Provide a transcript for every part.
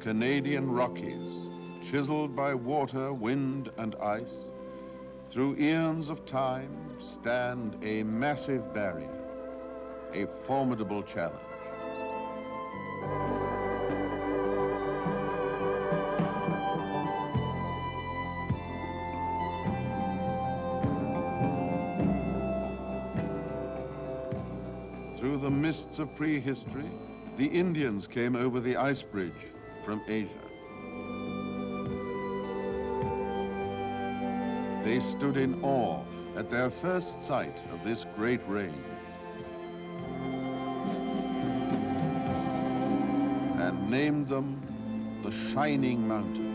Canadian Rockies, chiseled by water, wind, and ice, through eons of time stand a massive barrier, a formidable challenge. Through the mists of prehistory, the Indians came over the ice bridge from Asia. They stood in awe at their first sight of this great range and named them the Shining Mountains.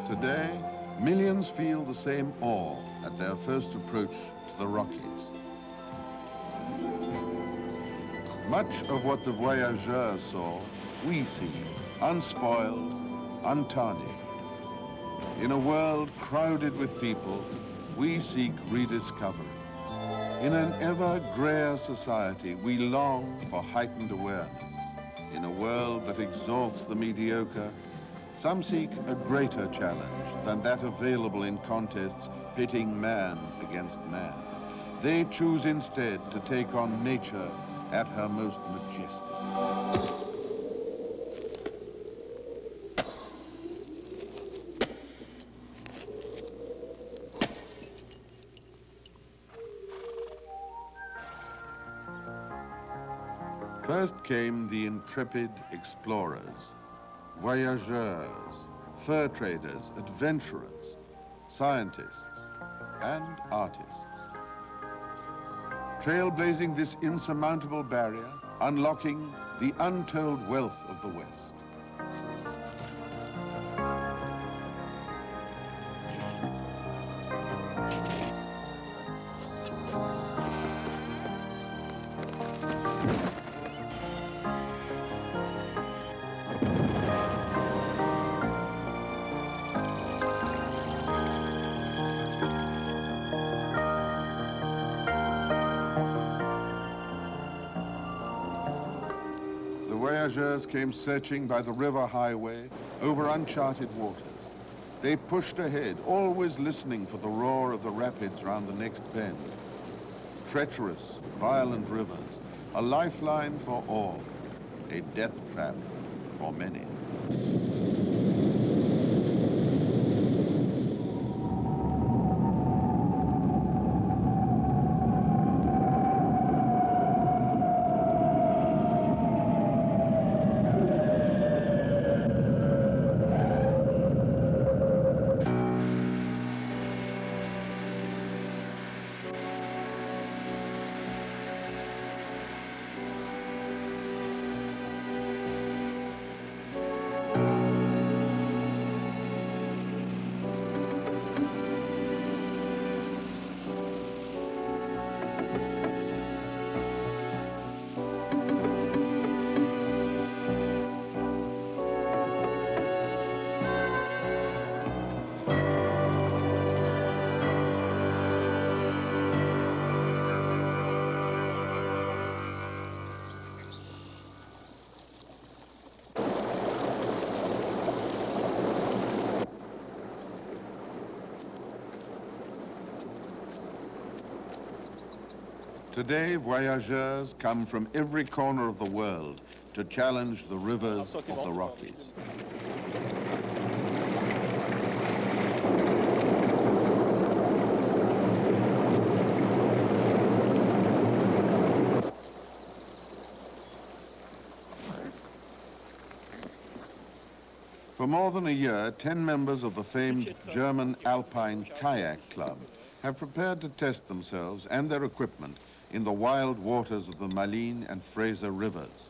Today, millions feel the same awe at their first approach to the Rockies. Much of what the voyageurs saw, we see, unspoiled, untarnished. In a world crowded with people, we seek rediscovery. In an ever grayer society, we long for heightened awareness. In a world that exalts the mediocre, some seek a greater challenge than that available in contests pitting man against man. They choose instead to take on nature at her most majestic. First came the intrepid explorers, voyageurs, fur traders, adventurers, scientists, and artists. Trailblazing this insurmountable barrier, unlocking the untold wealth of the West. Voyageurs came searching by the river highway over uncharted waters. They pushed ahead, always listening for the roar of the rapids round the next bend. Treacherous, violent rivers, a lifeline for all, a death trap for many. Today, voyageurs come from every corner of the world to challenge the rivers of the Rockies. For more than a year, 10 members of the famed German Alpine Kayak Club have prepared to test themselves and their equipment in the wild waters of the Malin and Fraser rivers.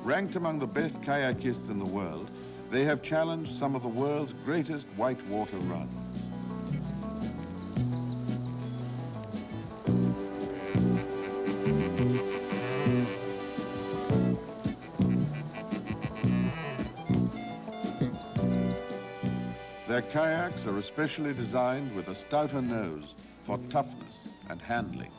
Ranked among the best kayakists in the world, they have challenged some of the world's greatest whitewater runs. Their kayaks are especially designed with a stouter nose for toughness and handling.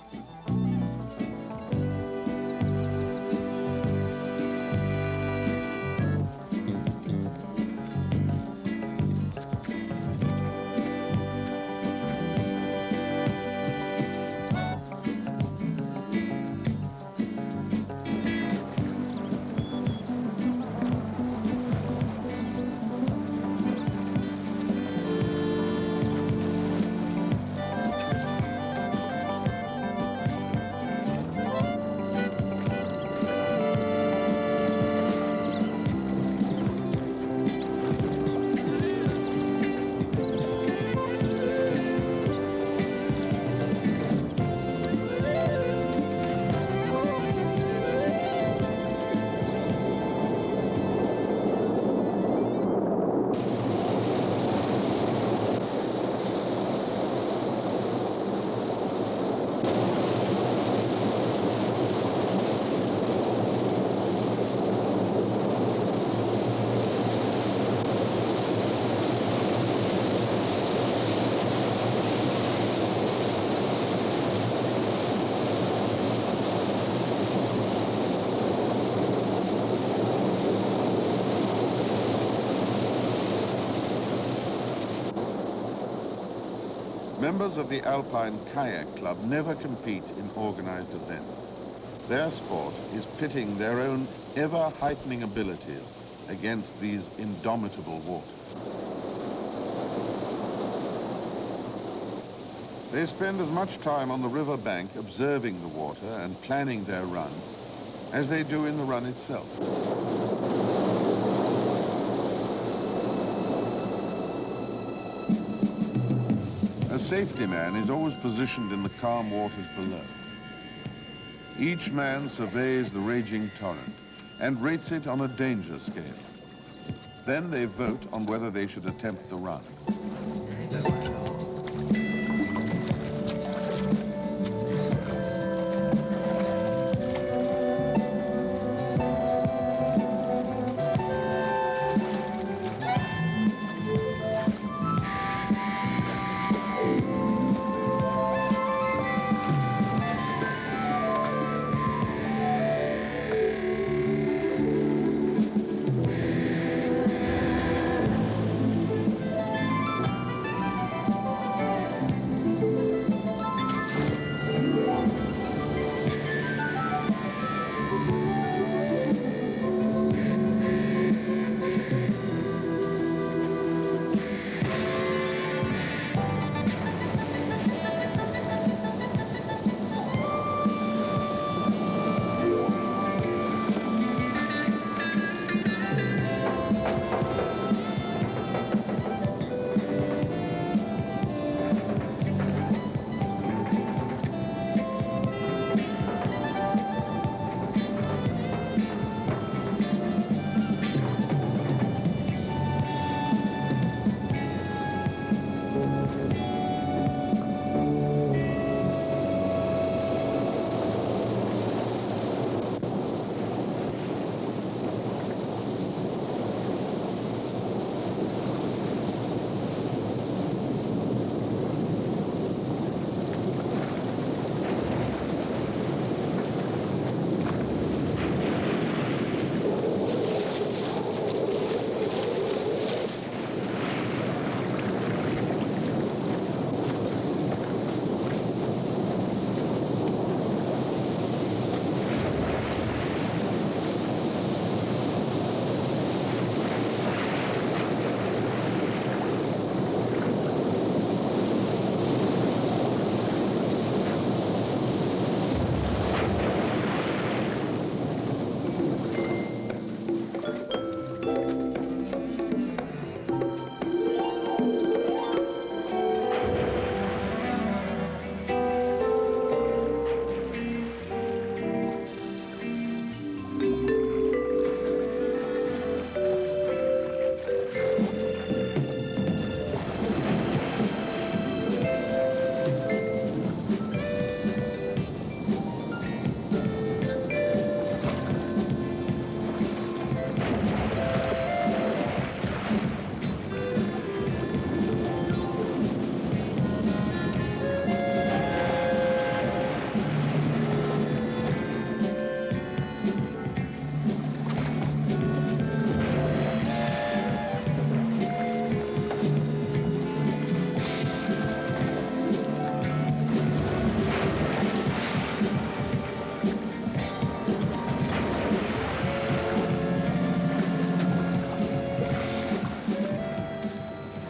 Members of the Alpine Kayak Club never compete in organized events. Their sport is pitting their own ever-heightening abilities against these indomitable waters. They spend as much time on the river bank observing the water and planning their run as they do in the run itself. A safety man is always positioned in the calm waters below. Each man surveys the raging torrent and rates it on a danger scale. Then they vote on whether they should attempt the run.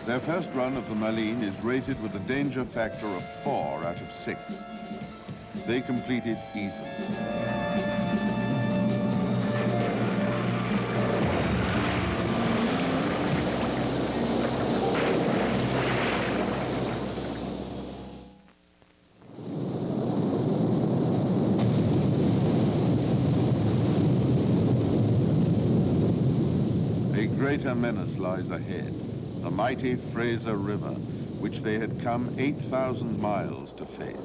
Their first run of the Malines is rated with a danger factor of 4 out of 6. They complete it easily. A greater menace lies ahead, the mighty Fraser River, which they had come 8,000 miles to face.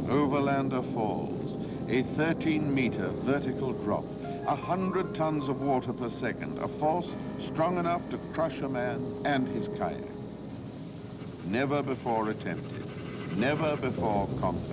Overlander Falls, a 13-meter vertical drop, 100 tons of water per second, a force strong enough to crush a man and his kayak. Never before attempted, never before conquered.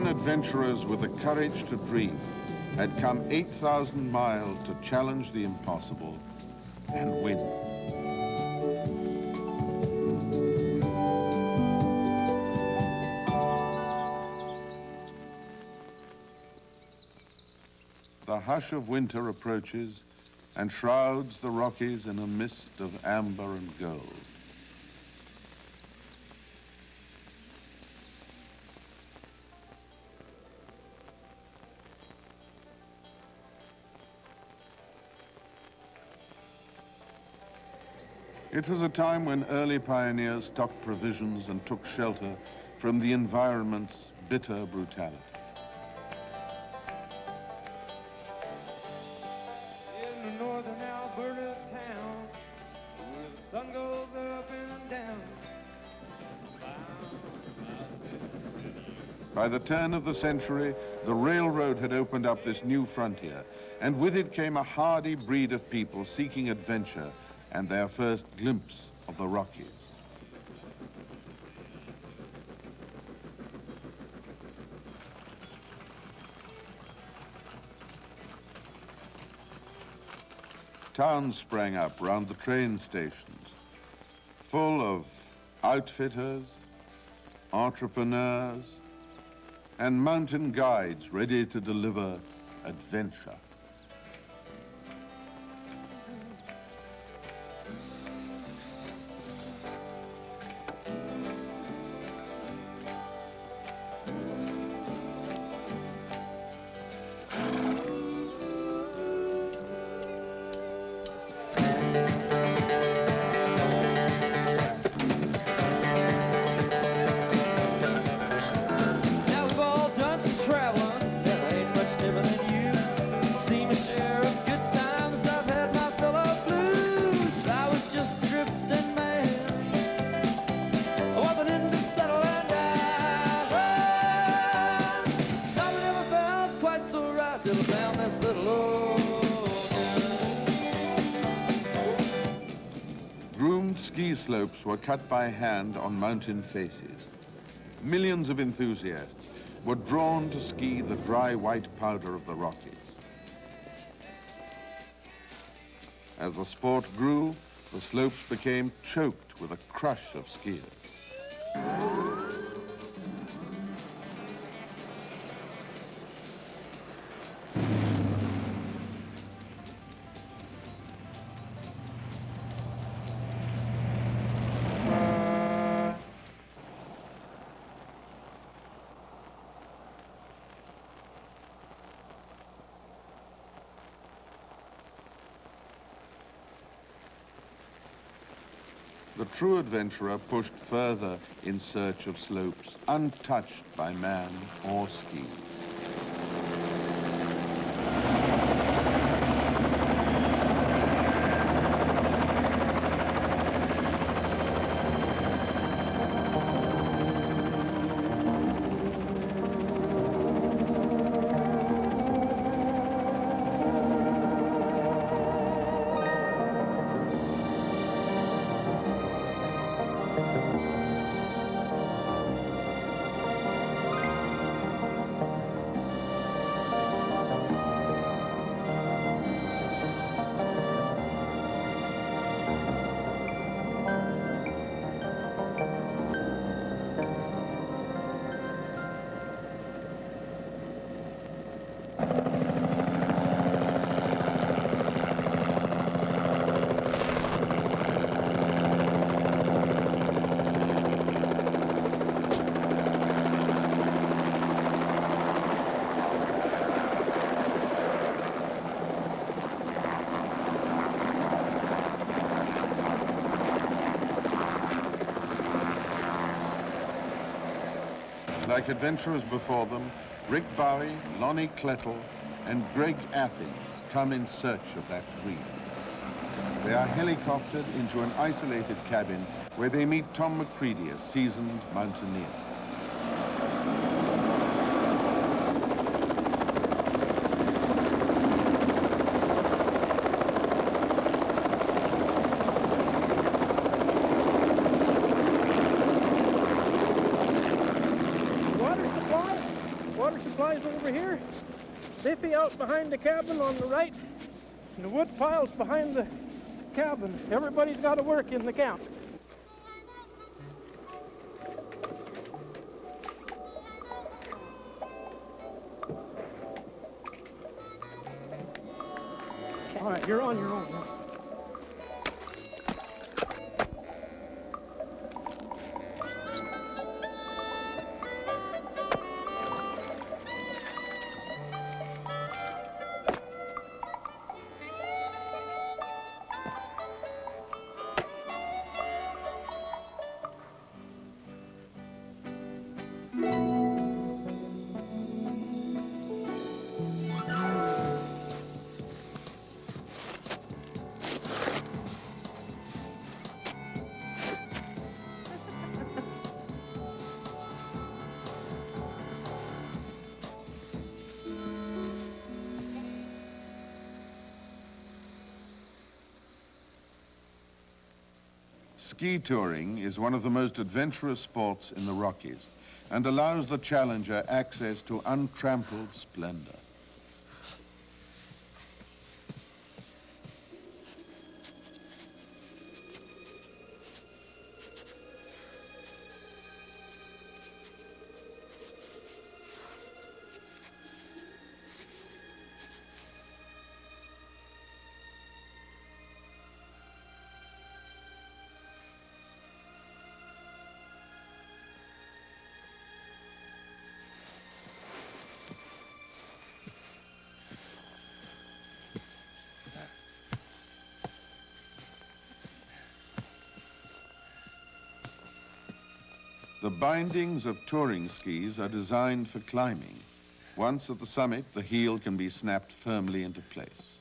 Adventurers with the courage to dream had come 8,000 miles to challenge the impossible and win. the hush of winter approaches and shrouds the Rockies in a mist of amber and gold. It was a time when early pioneers stocked provisions and took shelter from the environment's bitter brutality. In the northern Alberta town, where the sun goes up and down. By the turn of the century, the railroad had opened up this new frontier, and with it came a hardy breed of people seeking adventure and their first glimpse of the Rockies. Towns sprang up round the train stations, full of outfitters, entrepreneurs, and mountain guides ready to deliver adventure. Groomed ski slopes were cut by hand on mountain faces. Millions of enthusiasts were drawn to ski the dry white powder of the Rockies. As the sport grew, the slopes became choked with a crush of skiers. The true adventurer pushed further in search of slopes untouched by man or ski. Like adventurers before them, Rick Bowie, Lonnie Clettle, and Greg Athens come in search of that dream. They are helicoptered into an isolated cabin where they meet Tom McCready, a seasoned mountaineer. Water supplies over here. Biffy out behind the cabin on the right, and the wood piles behind the cabin. Everybody's got to work in the camp. You're on your own now. Ski touring is one of the most adventurous sports in the Rockies and allows the challenger access to untrampled splendor. The bindings of touring skis are designed for climbing. Once at the summit, the heel can be snapped firmly into place.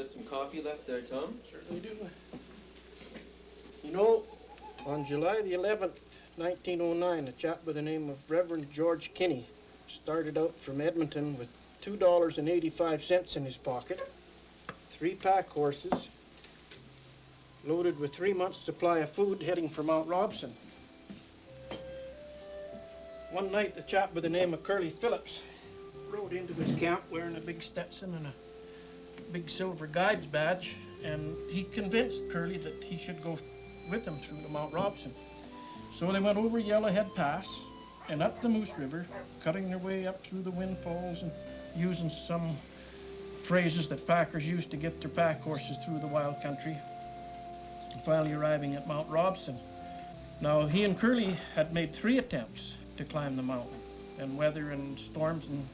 got some coffee left there, Tom? Certainly do. You know, on July the 11th, 1909, a chap by the name of Reverend George Kinney started out from Edmonton with $2.85 in his pocket, 3 pack horses, loaded with 3 months' supply of food, heading for Mount Robson. One night, a chap by the name of Curly Phillips rode into his camp wearing a big Stetson and a big silver guide's badge, and he convinced Curly that he should go with him through to Mount Robson. So they went over Yellowhead Pass and up the Moose River, cutting their way up through the windfalls and using some phrases that packers used to get their pack horses through the wild country, and finally arriving at Mount Robson. Now, he and Curly had made 3 attempts to climb the mountain, and weather and storms and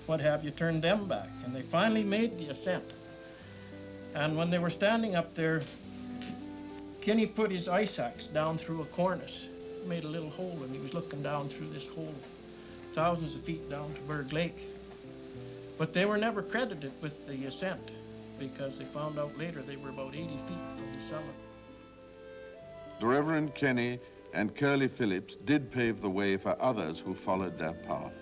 what have you turned them back, and they finally made the ascent. And when they were standing up there, Kinney put his ice axe down through a cornice, made a little hole, and he was looking down through this hole, thousands of feet down to Berg Lake. But they were never credited with the ascent, because they found out later they were about 80 feet from the summit. The Reverend Kenny and Curly Phillips did pave the way for others who followed their path.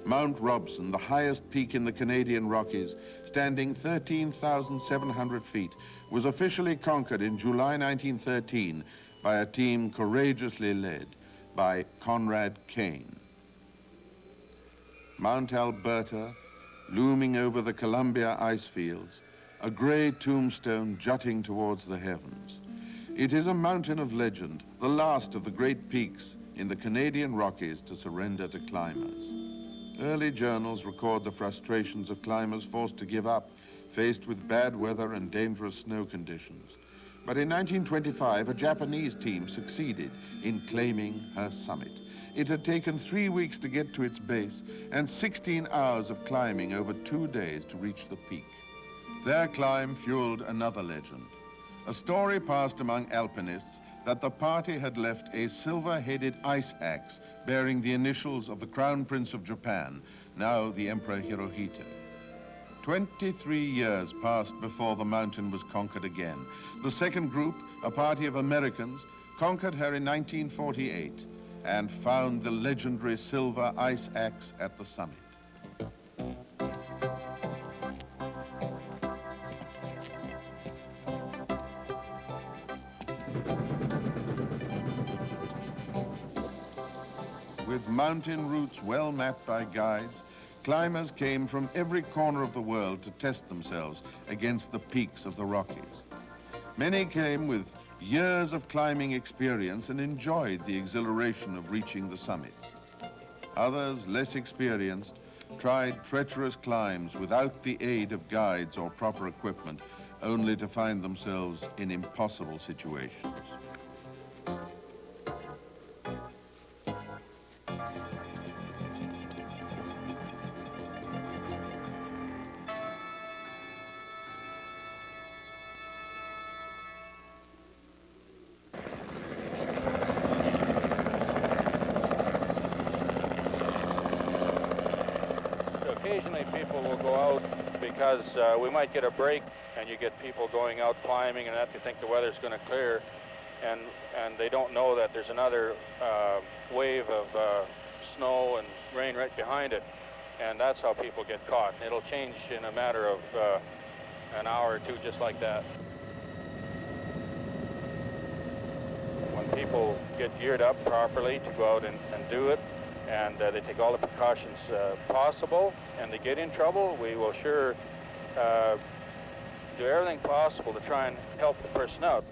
Mount Robson, the highest peak in the Canadian Rockies, standing 13,700 feet, was officially conquered in July 1913 by a team courageously led by Conrad Kane. Mount Alberta, looming over the Columbia ice fields, a gray tombstone jutting towards the heavens. It is a mountain of legend, the last of the great peaks in the Canadian Rockies to surrender to climbers. Early journals record the frustrations of climbers forced to give up, faced with bad weather and dangerous snow conditions. But in 1925, a Japanese team succeeded in claiming her summit. It had taken 3 weeks to get to its base and 16 hours of climbing over 2 days to reach the peak. Their climb fueled another legend. A story passed among alpinists that the party had left a silver-headed ice axe bearing the initials of the Crown Prince of Japan, now the Emperor Hirohito. 23 years passed before the mountain was conquered again. The second group, a party of Americans, conquered her in 1948 and found the legendary silver ice axe at the summit. With mountain routes well mapped by guides, climbers came from every corner of the world to test themselves against the peaks of the Rockies. Many came with years of climbing experience and enjoyed the exhilaration of reaching the summits. Others, less experienced, tried treacherous climbs without the aid of guides or proper equipment, only to find themselves in impossible situations. Occasionally people will go out because we might get a break and you get people going out climbing and that, you think the weather's going to clear, and they don't know that there's another wave of snow and rain right behind it, and that's how people get caught. It'll change in a matter of an hour or two, just like that. When people get geared up properly to go out and do it, and they take all the precautions possible, and they get in trouble, we will sure do everything possible to try and help the person out.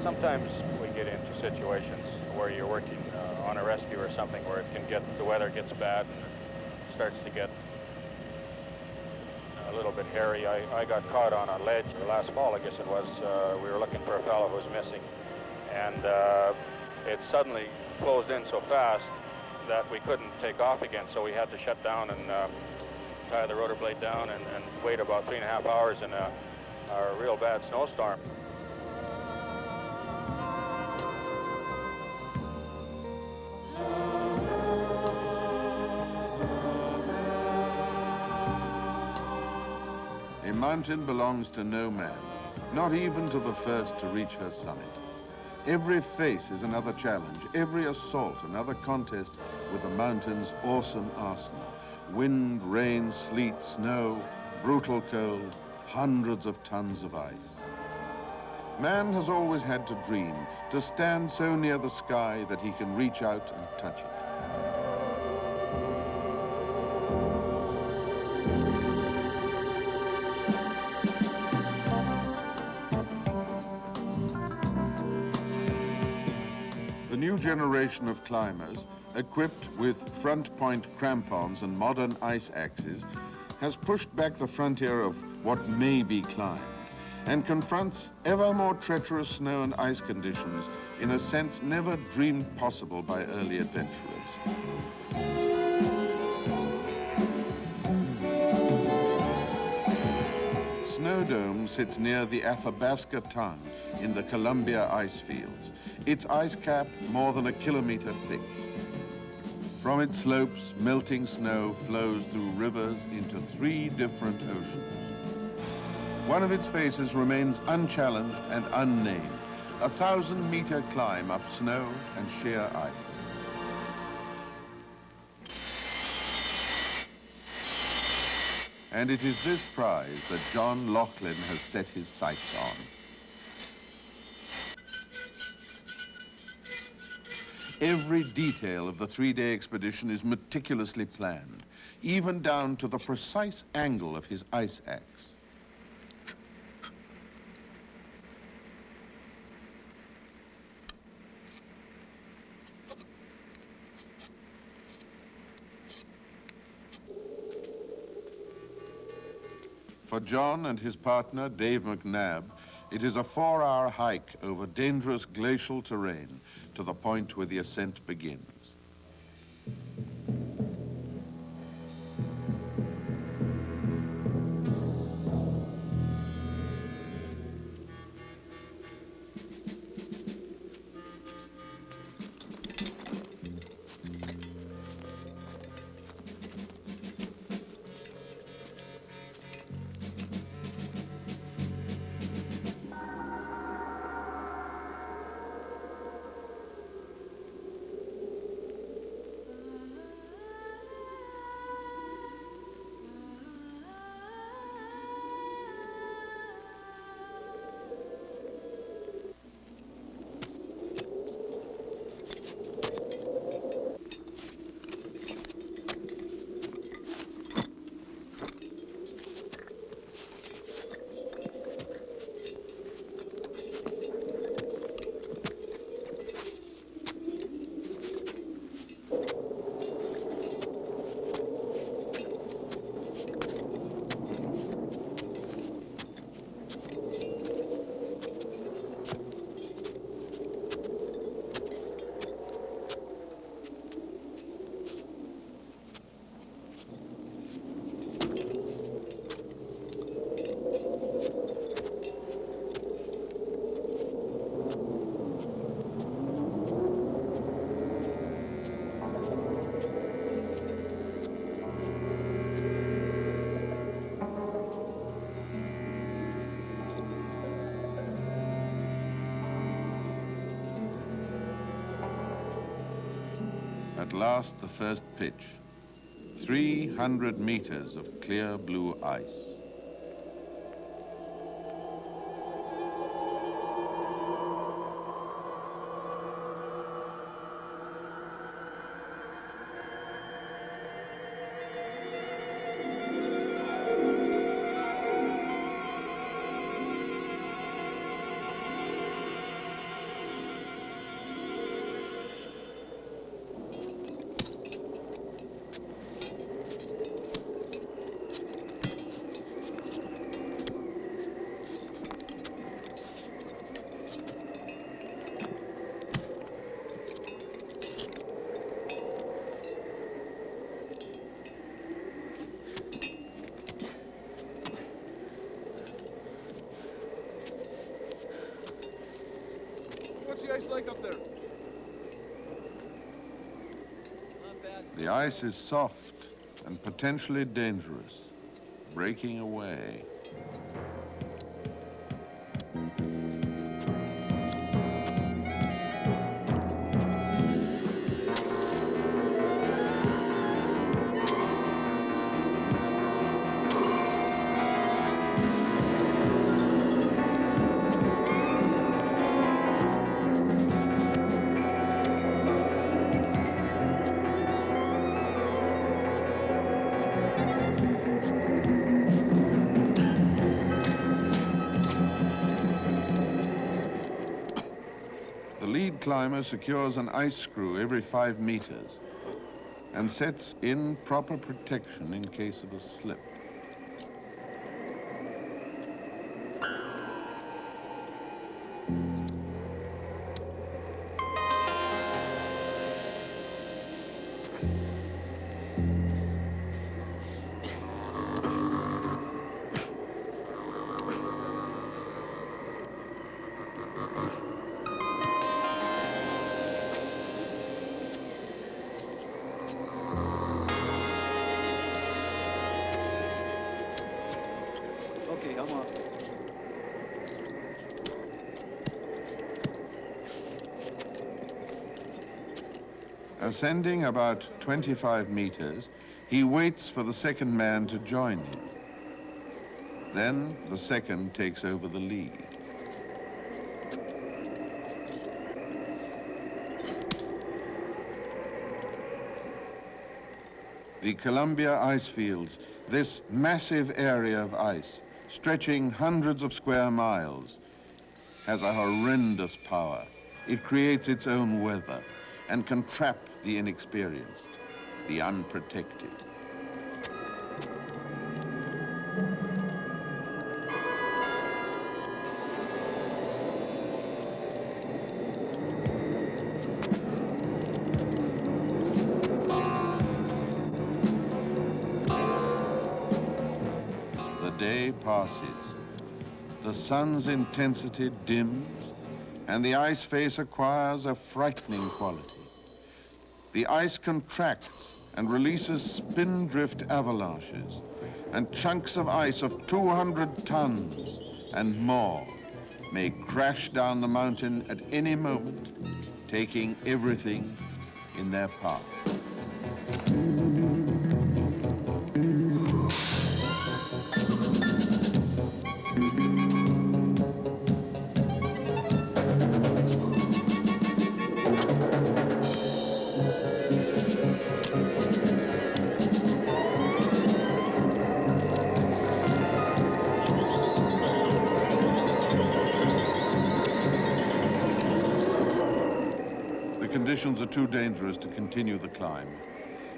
Sometimes we get into situations where you're working on a rescue or something where it can get, the weather gets bad and it starts to get a little bit hairy. I got caught on a ledge last fall, I guess it was. We were looking for a fellow who was missing, and it suddenly closed in so fast that we couldn't take off again, so we had to shut down and tie the rotor blade down and wait about 3.5 hours in a real bad snowstorm. mountain belongs to no man, not even to the first to reach her summit. Every face is another challenge, every assault another contest with the mountain's awesome arsenal. Wind, rain, sleet, snow, brutal cold, hundreds of tons of ice. Man has always had to dream, to stand so near the sky that he can reach out and touch it. The new generation of climbers, equipped with front point crampons and modern ice axes, has pushed back the frontier of what may be climbed and confronts ever more treacherous snow and ice conditions in a sense never dreamed possible by early adventurers. Snowdome sits near the Athabasca tongue in the Columbia ice fields, its ice cap more than a kilometer thick. From its slopes, melting snow flows through rivers into 3 different oceans. One of its faces remains unchallenged and unnamed, a 1,000-meter climb up snow and sheer ice. And it is this prize that John Laughlin has set his sights on. Every detail of the 3-day expedition is meticulously planned, even down to the precise angle of his ice axe. For John and his partner, Dave McNabb, it is a 4-hour hike over dangerous glacial terrain to the point where the ascent begins. At last, the first pitch. 300 meters of clear blue ice. What's the ice like up there? Not bad. The ice is soft and potentially dangerous, breaking away. The lead climber secures an ice screw every 5 meters and sets in proper protection in case of a slip. Okay, I'm off. Ascending about 25 meters, he waits for the second man to join him. Then the second takes over the lead. The Columbia ice fields, this massive area of ice, stretching hundreds of square miles, has a horrendous power. It creates its own weather and can trap the inexperienced, the unprotected. The day passes. The sun's intensity dims, and the ice face acquires a frightening quality. The ice contracts and releases spindrift avalanches, and chunks of ice of 200 tons and more may crash down the mountain at any moment, taking everything in their path. The conditions are too dangerous to continue the climb.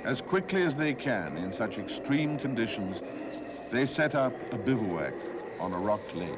As quickly as they can in such extreme conditions, they set up a bivouac on a rock ledge.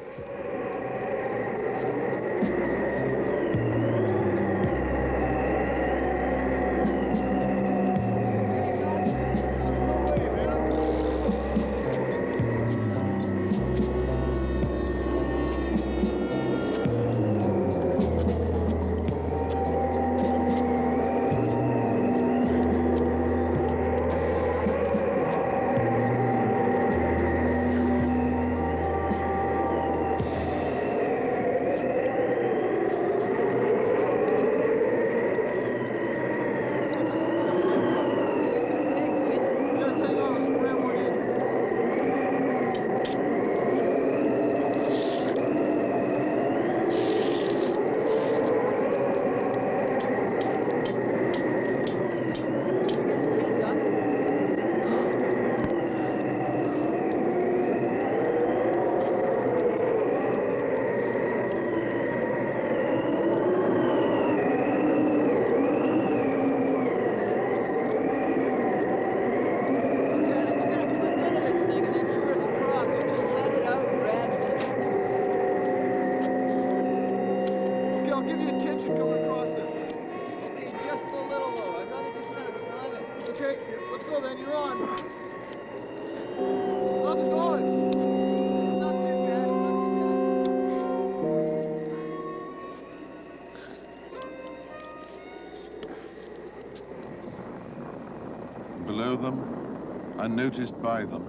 Below them, unnoticed by them,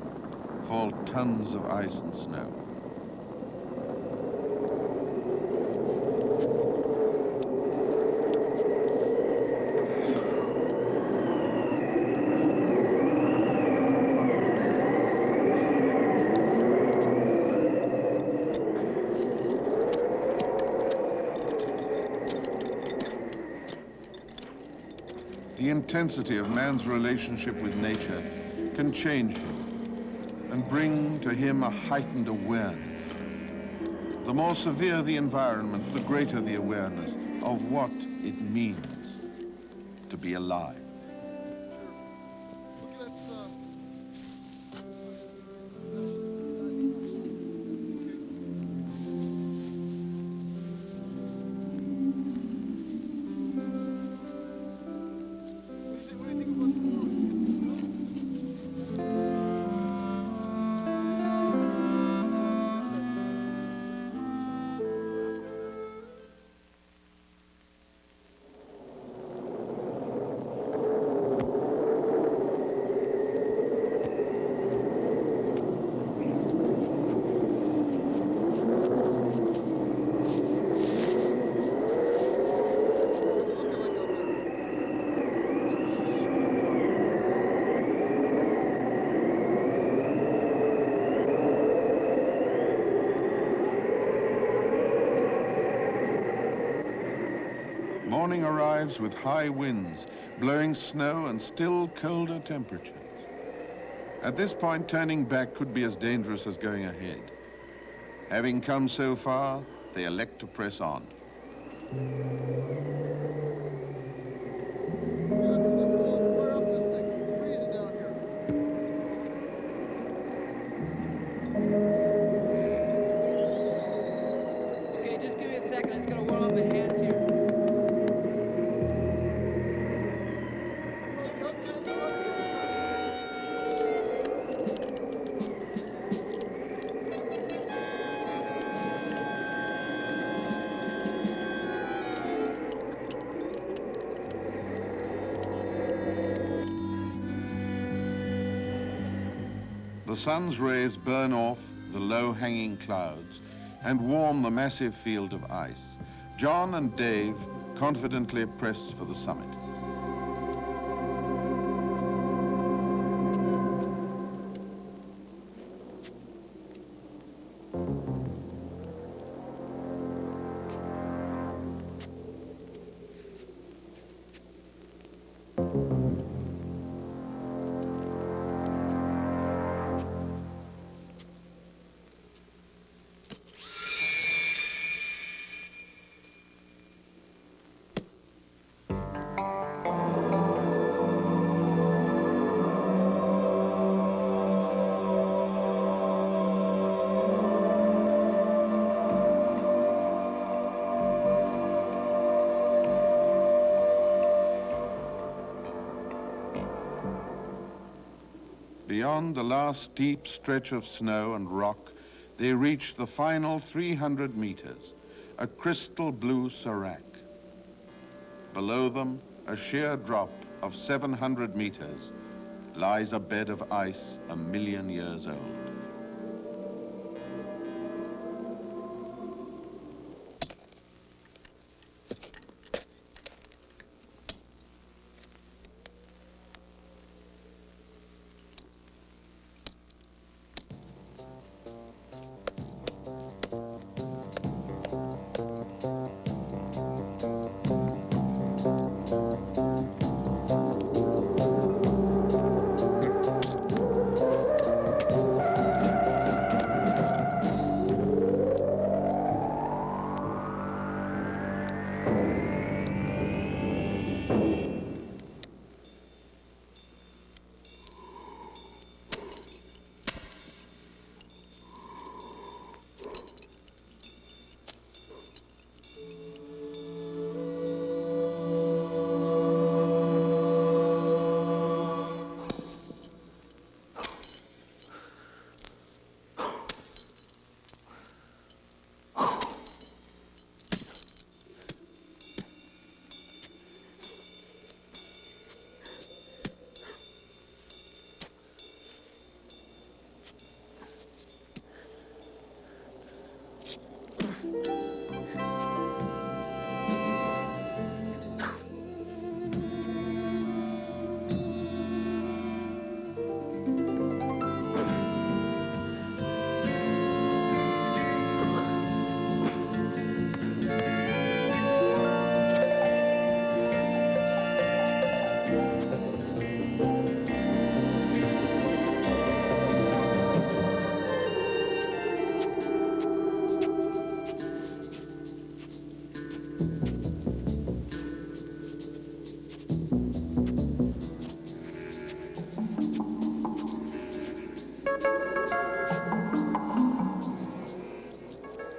fall tons of ice and snow. The intensity of man's relationship with nature can change him and bring to him a heightened awareness. The more severe the environment, the greater the awareness of what it means to be alive. Morning arrives with high winds, blowing snow and still colder temperatures. At this point, turning back could be as dangerous as going ahead. Having come so far, they elect to press on. Okay, just give me a second. It's gonna warm up my hands here. The sun's rays burn off the low-hanging clouds and warm the massive field of ice. John and Dave confidently press for the summit. Beyond the last steep stretch of snow and rock, they reach the final 300 meters, a crystal blue serac. Below them, a sheer drop of 700 meters, lies a bed of ice 1,000,000 years old.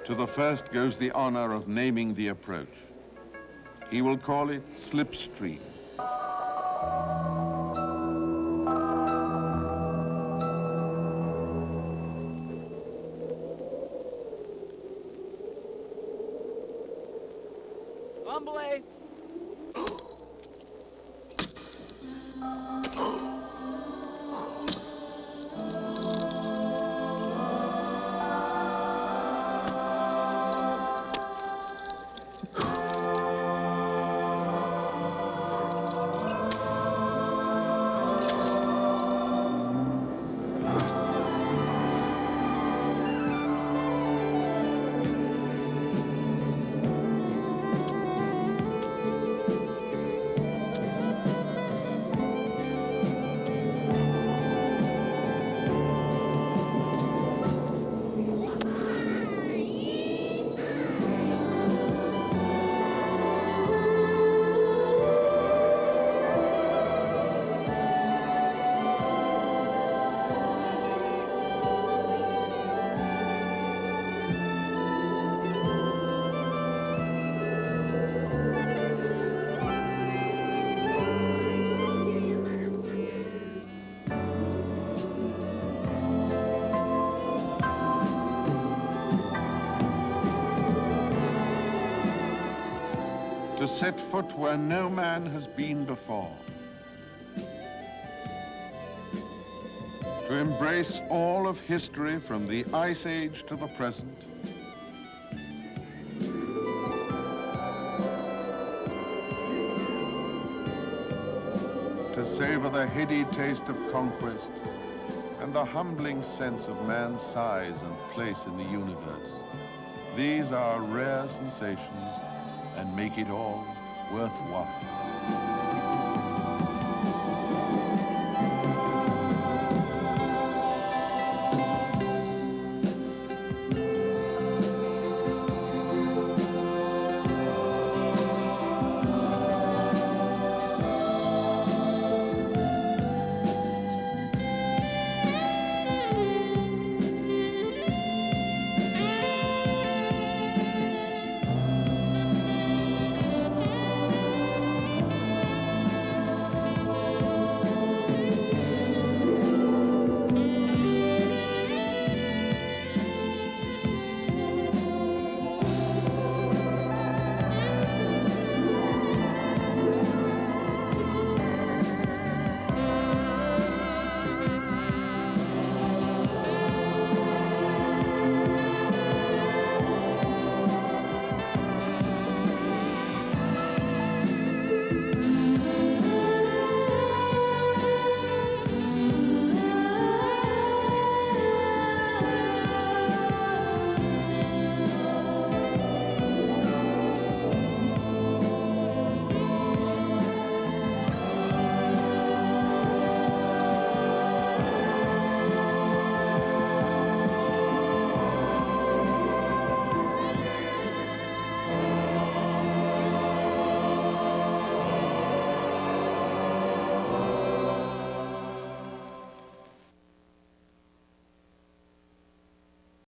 To the first goes the honor of naming the approach. He will call it Slipstream. Humble. To set foot where no man has been before. To embrace all of history from the Ice Age to the present. To savor the heady taste of conquest and the humbling sense of man's size and place in the universe. These are rare sensations and make it all worthwhile.